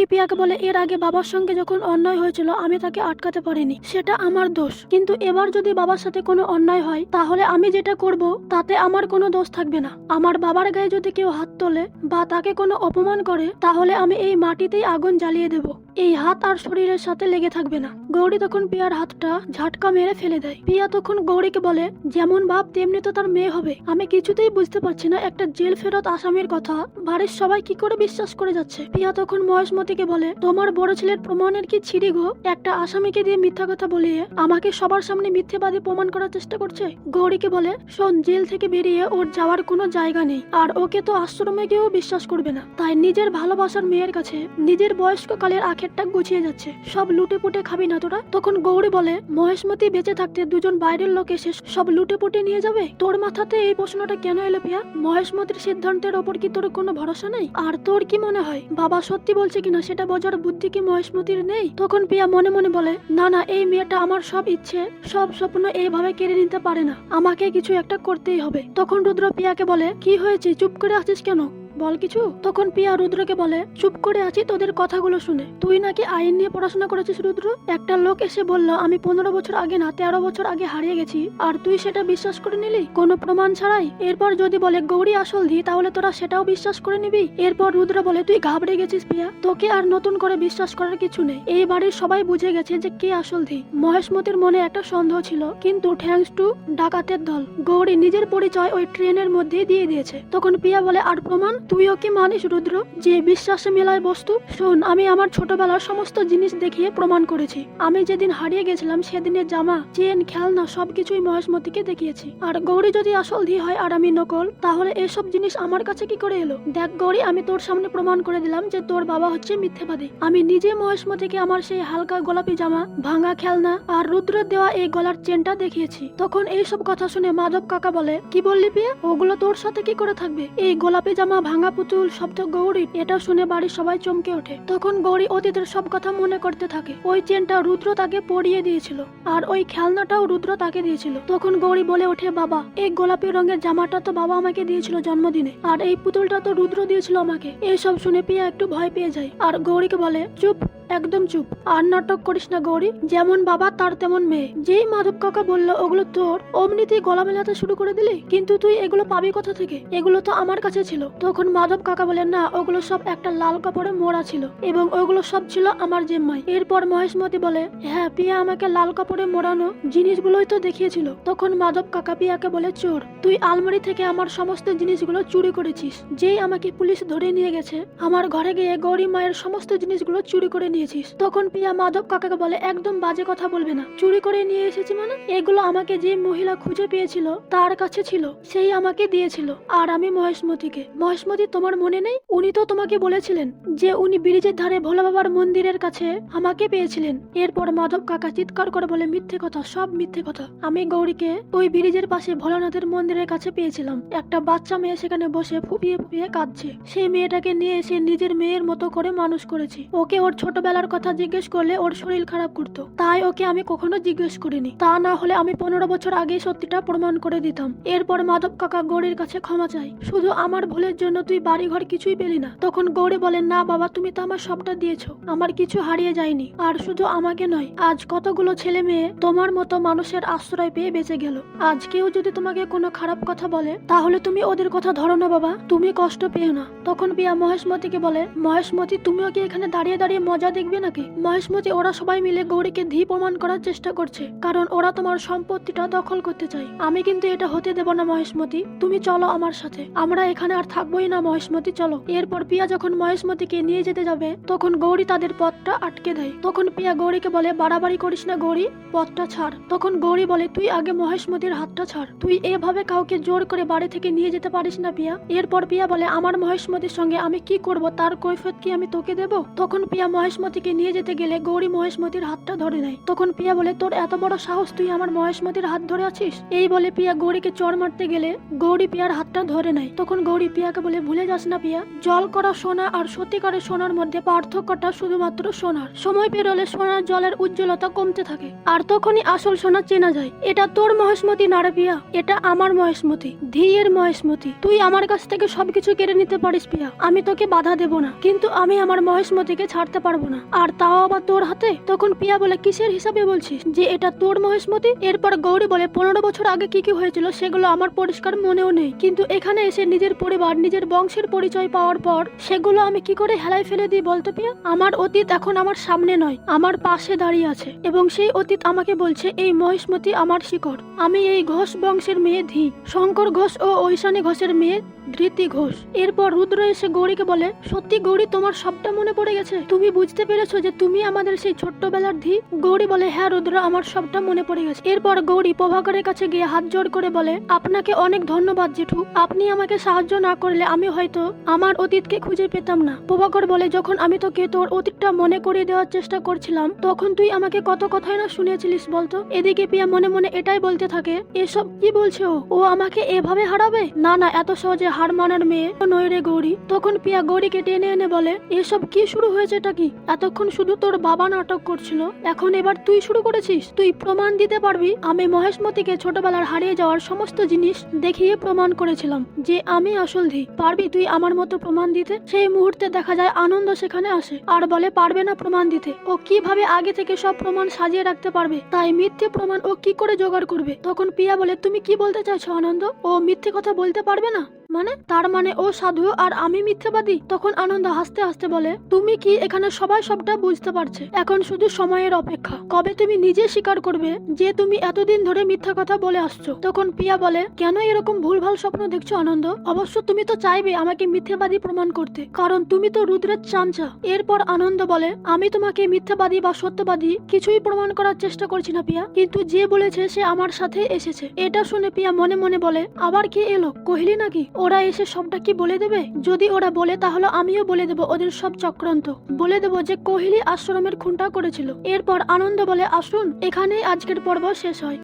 গৌরী পিয়াকে বলে, এর আগে বাবার সঙ্গে যখন অন্যায় হয়েছিল আমি তাকে আটকাতে পারিনি, সেটা আমার দোষ। কিন্তু এবার যদি বাবার সাথে কোনো অন্যায় হয় তাহলে আমি যেটা করব তাতে আমার কোনো দোষ থাকবে না। আমার বাবার গায়ে যদি কেউ হাত তোলে বা তাকে কোনো অপমান করে তাহলে আমি এই মাটিতেই আগুন জ্বালিয়ে দেব। এই হাত আর শরীরের সাথে লেগে থাকবে না। গৌরী তখন পিয়ার হাতটা ঝাটকা মেরে ফেলে দেয়। পিয়া তখন গৌরীকে বলে, যেমন বাপ তেমনি তো তার মেয়ে হবে। আমি কিছুতেই বুঝতে পারছি না একটা জেল ফেরত আসামির কথা বাড়ির সবাই কি করে বিশ্বাস করে যাচ্ছে। পিয়া তখন মহেশমতিকে বলে, তোমার বড় ছেলের প্রমাণের কি ছিড়ি গো? একটা আসামিকে দিয়ে মিথ্যা কথা বলিয়ে আমাকে সবার সামনে মিথ্যেবাদী প্রমাণ করার চেষ্টা করছে। গৌরীকে বলে, শোন, জেল থেকে বেরিয়ে ওর যাওয়ার কোনো জায়গা নেই, আর ওকে তো আশ্রমে কেউ বিশ্বাস করবে না। তাই নিজের ভালোবাসার মেয়ের কাছে নিজের বয়স্ক কালের আখেরটা গুছিয়ে যাচ্ছে। সব লুটে পুটে খাবি না তোরা? তখন গৌরী বলে, মহেশমতি বেঁচে থাকতে দুজন বাইরের লোক এসে সব লুটে পুটে নিয়ে যাবে? তোর মাথাতে এই প্রশ্নটা কেন এলো পিয়া? মহেশমতির সিদ্ধান্তের ওপর কি তোর কোনো ভরসা নেই? আর তোর কি মনে হয় বাবা সত্যি বলছে কিনা সেটা বোঝার বুদ্ধি কি মহেশমতির নেই? তখন পিয়া মনে মনে বলে, না না, এই মেয়েটা আমার সব ইচ্ছে সব স্বপ্ন এইভাবে কেড়ে নিতে পারে না, আমাকে কিছু একটা করতেই হবে। তখন রুদ্র পিয়াকে বলে, কি হয়েছে, চুপ করে আছিস কেন, বল কিছু। তখন পিয়া রুদ্রকে বলে, চুপ করে আছি তোদের কথাগুলো শুনে। তুই নাকি আইন নিয়ে পড়াশোনা করেছিস রুদ্র। একটা লোক এসে বলল আমি 15 বছর আগে না 13 বছর আগে হারিয়ে গেছি, আর তুই সেটা বিশ্বাস করে নিলি কোনো প্রমাণ ছাড়াই। এরপর যদি বলে গৌরী আসল ধি তাহলে তোরা সেটাও বিশ্বাস করে নিবি। এরপর রুদ্র বলে, তুই ঘাবড়ে গেছিস পিয়া, তোকে আর নতুন করে বিশ্বাস করার কিছু নেই। এই বাড়ির সবাই বুঝে গেছে যে কে আসল ধি। মহেশমতির মনে একটা সন্দেহ ছিল, কিন্তু থ্যাঙ্কস টু ডাকাতের দল গৌরী নিজের পরিচয় ওই ট্রেনের মধ্যে দিয়ে দিয়েছে। তখন পিয়া বলে, আর প্রমাণ? তুইও কি মানিস রুদ্র যে বিশ্বাসে মেলায় বস্তু? শোন, আমি আমার ছোটবেলার সমস্ত জিনিস দেখিয়ে প্রমাণ করেছি। আমি যেদিন হারিয়ে গেছিলাম সেদিনের জামা, চেন, খেলনা সবকিছুই মহেশমতিকে দেখিয়েছি। আর গৌরী যদি আসল ধি হয় আর আমি নকল, তাহলে এসব জিনিস আমার কাছে কি করে এলো? দেখ গৌরী, আমি তোর সামনে প্রমাণ করে দিলাম যে তোর বাবা হচ্ছে মিথ্যেবাদী। আমি নিজে মহেশমতিকে আমার সেই হালকা গোলাপি জামা, ভাঙা খেলনা আর রুদ্রের দেওয়া এই গলার চেনটা দেখিয়েছি। তখন এইসব কথা শুনে মাধব কাকা বলে, কি বললি পিয়া? ওগুলো তোর সাথে কি করে থাকবে? এই গোলাপি জামা, ভাঙা পুতুল সব তো গৌরী। এটা শুনে বাড়ির সবাই চমকে ওঠে। তখন গৌরী অতীতের সব কথা মনে করতে থাকে। ওই চেনটা রুদ্র তাকে পরিয়ে দিয়েছিল, আর ওই খেলনাটাও রুদ্র তাকে দিয়েছিল। তখন গৌরী বলে ওঠে, বাবা, এই গোলাপি রঙের জামাটা তো বাবা আমাকে দিয়েছিল জন্মদিনে, আর এই পুতুলটা তো রুদ্র দিয়েছিল আমাকে। এইসব শুনে পিয়া একটু ভয় পেয়ে যায়, আর গৌরীকে বলে, চুপ, একদম চুপ, আর নাটক করিস না গৌরী। যেমন বাবা তার তেমন মেয়ে। যেই মাধব কাকা বললো ওগুলো তোর, অমনি তুই গলা মেলাতে শুরু করে দিলি। কিন্তু তুই এগুলো পাবি কোথা থেকে? এগুলো তো আমার কাছে ছিল। তখন মাধব কাকা বলে, না, ওগুলো সব একটা লাল কাপড়ে মোড়া ছিল এবং ওগুলো সব ছিল আমার জিম্মায়। এরপর মহেশমতি বলে, হ্যাঁ, পিয়া আমাকে লাল কাপড়ে মোড়ানো জিনিসগুলোই তো দেখিয়েছিল। তখন মাধব কাকা পিয়াকে বলে, চোর, তুই আলমারি থেকে আমার সমস্ত জিনিসগুলো চুরি করেছিস। যেই আমাকে পুলিশ ধরে নিয়ে গেছে, আমার ঘরে গিয়ে গৌরী মায়ের সমস্ত জিনিসগুলো চুরি করে নিয়েছিস। তখন পিয়া মাধব কাকাকে বলে, একদম বাজে কথা বলবে না। চুরি করে নিয়ে এসেছি মানে? এগুলো আমাকে যে মহিলা খুঁজে পেয়েছিল তার কাছে ছিল, সেই আমাকে দিয়েছিল। আর আমি মহেশমতিকে। মহেশমতি, তোমার মনে নেই? উনি তো তোমাকে বলেছিলেন যে উনি ব্রিজের ধারে ভোলা বাবার মন্দিরের কাছে আমাকে পেয়েছিলেন। এরপর মাধব কাকা চিৎকার করে বলে, মিথ্যে কথা, সব মিথ্যে কথা। আমি গৌরীকে ওই ব্রিজের পাশে ভোলানাথের মন্দিরের কাছে পেয়েছিলাম। একটা বাচ্চা মেয়ে সেখানে বসে ফুপিয়ে ফুপিয়ে কাঁদছে। সেই মেয়েটাকে নিয়ে এসে নিজের মেয়ের মতো করে মানুষ করেছি। ওকে ওর ছোটবেলার কথা জিজ্ঞেস করলে ওর শরীর খারাপ করতো, তাই ওকে আমি কখনো জিজ্ঞেস করিনি। তা না হলে আমি 15 বছর আগে সত্যিটা প্রমাণ করে দিতাম। এরপর মাধব কাকা গৌরীর কাছে ক্ষমা চাই। শুধু আমার ভুলের জন্য তুই বাড়ি ঘর কিছুই পেলি না। তখন গৌরী বলেন, না বাবা, তুমি তো আমার সবটা দিয়েছো, আমার কিছু হারিয়ে যায়নি। আর শুধু আমাকে নয়, আজ কতগুলো ছেলে মেয়ে তোমার মতো মানুষের আশ্রয় পেয়ে বেঁচে গেল। আজ কেউ যদি তোমাকে কোনো খারাপ কথা বলে তাহলে তুমি ওদের কথা ধরো না বাবা, তুমি কষ্ট পেও না। তখন পিয়া মহেশমতিকে বলে, মহেশমতি, তুমিও কি এখানে দাঁড়িয়ে দাঁড়িয়ে মজা দেখবে নাকি? মহেশমতি, ওরা সবাই মিলে গৌরীকে ধি প্রমাণ করার চেষ্টা করছে, কারণ ওরা তোমার সম্পত্তিটা দখল করতে চায়। আমি কিন্তু এটা হতে দেব না মহেশমতি, তুমি চলো আমার সাথে, আমরা এখানে আর থাকবোই না মহেশমতি, চলো। এরপর পিয়া যখন মহেশমতিকে নিয়ে যেতে যাবে তখন গৌরী তাদের পথটা আটকে দেয়। তখন পিয়া গৌরীকে বলে, বাড়াবাড়ি করিস না গৌরী, পথটা ছাড়। তখন গৌরী বলে, তুই আগে মহেশমতির হাতটা ছাড়, তুই এভাবে কাউকে জোর করে বাড়ি থেকে নিয়ে যেতে পারিস না পিয়া। এরপর পিয়া বলে, আমার মহেশমতির সঙ্গে আমি কি করব তার কৈফিয়ত কি আমি তোকে দেব? তখন পিয়া মহেশ মহেশমতিকে নিয়ে যেতে গেলে গৌরী মহেশমতির হাতটা ধরে নেয়। তখন পিয়া বলে, তোর এত বড় সাহস, তুই আমার মহেশমতির হাত ধরে আছিস? এই বলে পিয়া গৌরীকে চড় মারতে গেলে গৌরী পিয়ার হাতটা ধরে নেয়। তখন গৌরী পিয়াকে বলে, ভুলে যাস না পিয়া, জল করা সোনা আর সত্যিকারের সোনার মধ্যে পার্থক্যটা শুধুমাত্র সোনার। সময় পেরোলে সোনার জলের উজ্জ্বলতা কমতে থাকে, আর তখনই আসল সোনা চেনা যায়। এটা তোর মহেশমতি না রে পিয়া, এটা আমার মহেশমতি, ধীয়ের মহেশমতি। তুই আমার কাছ থেকে সবকিছু কেড়ে নিতে পারিস পিয়া, আমি তোকে বাধা দেব না, কিন্তু আমি আমার মহেশমতিকে ছাড়তে পারবো না, আর তাও আবার তোর হাতে। তখন পিয়া বলে, কিসের হিসাবে বলছিস যে এটা তোর মহেশমতি? এরপর গৌরী বলে, 15 বছর আগে কি কি হয়েছিল সেগুলো আমার পরিষ্কার মনেও নেই, কিন্তু এখানে এসে নিজের পরিবার, নিজের বংশের পরিচয় পাওয়ার পর সেগুলো আমি কি করে হেলায় ফেলে দিই বলতো পিয়া? আমার অতীত এখন আমার সামনে নয়, আমার পাশে দাঁড়িয়ে আছে, এবং সেই অতীত আমাকে বলছে এই মহেশমতি আমার শিকড়। আমি এই ঘোষ বংশের মেয়ে ধী, শঙ্কর ঘোষ ও ঐশানী ঘোষের মেয়ে ধৃতি ঘোষ। এরপর রুদ্র এসে গৌরীকে বলে, সত্যি গৌরী, তোমার সবটা মনে পড়ে গেছে? তুমি বুঝতে পেরেছো যে তুমি আমাদের সেই ছোট্টবেলার ধী? গৌরী বলে, হ্যাঁ রুদ্র, আমার সবটা মনে পড়ে গেছে। এরপর গৌরী প্রভাকরের কাছে গিয়ে হাত জোড় করে বলে, আপনাকে অনেক ধন্যবাদ জেঠু, আপনি আমাকে সাহায্য না করলে আমি হয়তো আমার অতীতকে খুঁজে পেতাম না। প্রভাকর বলে, যখন আমি তোকে তোর অতীতটা মনে করিয়ে দেওয়ার চেষ্টা করছিলাম তখন তুই আমাকে কত কথাই না শুনিয়েছিলিস বলতো? এদিকে পিয়া মনে মনে এটাই বলতে থাকে, এসব কি বলছে ও আমাকে এভাবে হারাবে? না না, এত সহজে হার মানার মেয়ে নয় রে গৌরী। তখন পিয়া গৌরীকে টেনে এনে বলে, এসব কি শুরু হয়েছে? এটা কি? এতক্ষণ শুধু তোর বাবা নাটক করছিল, এখন এবার তুই শুরু করেছিস? তুই প্রমাণ দিতে পারবি? আমি মহেশমতিকে ছোটবেলার হারিয়ে যাওয়ার সমস্ত জিনিস দেখিয়ে প্রমাণ করেছিলাম যে আমি আসল ধী। পারবি তুই আমার মতো প্রমাণ দিতে? সেই মুহূর্তে দেখা যায় আনন্দ সেখানে আসে আর বলে, পারবে না প্রমাণ দিতে। ও কিভাবে আগে থেকে সব প্রমাণ সাজিয়ে রাখতে পারবে? তাই মিথ্যে প্রমাণ ও কি করে জোগাড় করবে? তখন পিয়া বলে, তুমি কি বলতে চাইছো আনন্দ? ও মিথ্যে কথা বলতে পারবে না মানে? তার মানে ও সাধু আর আমি মিথ্যাবাদী? তখন আনন্দ হাসতে হাসতে বলে, তুমি কি, এখানে সবাই সবটা বুঝতে পারছে, এখন শুধু সময়ের অপেক্ষা, কবে তুমি নিজে স্বীকার করবে যে তুমি এতদিন ধরে মিথ্যা কথা বলে আসছো। তখন পিয়া বলে, কেন এরকম ভুলভাল স্বপ্ন দেখছো আনন্দ? অবশ্য তুমি তো চাইবে আমাকে মিথ্যাবাদী প্রমাণ করতে, কারণ তুমি তো রুদ্রের চামচা। এরপর আনন্দ বলে, আমি তোমাকে মিথ্যাবাদী বা সত্যবাদী কিছুই প্রমাণ করার চেষ্টা করছি না পিয়া, কিন্তু যে বলেছে সে আমার সাথে এসেছে। এটা শুনে পিয়া মনে মনে বলে, আবার কে এলো? কোহলি নাকি? ওরা এসে সবটা কি বলে দেবে? যদি ওরা বলে তাহলে আমিও বলে দেব ওদের সব চক্রান্ত, বলে দেব যে কোহলি আশ্রমের খুনটা করেছিল। এরপর আনন্দ বলে, আসুন এখানেই আজকের পর্ব শেষ হয়।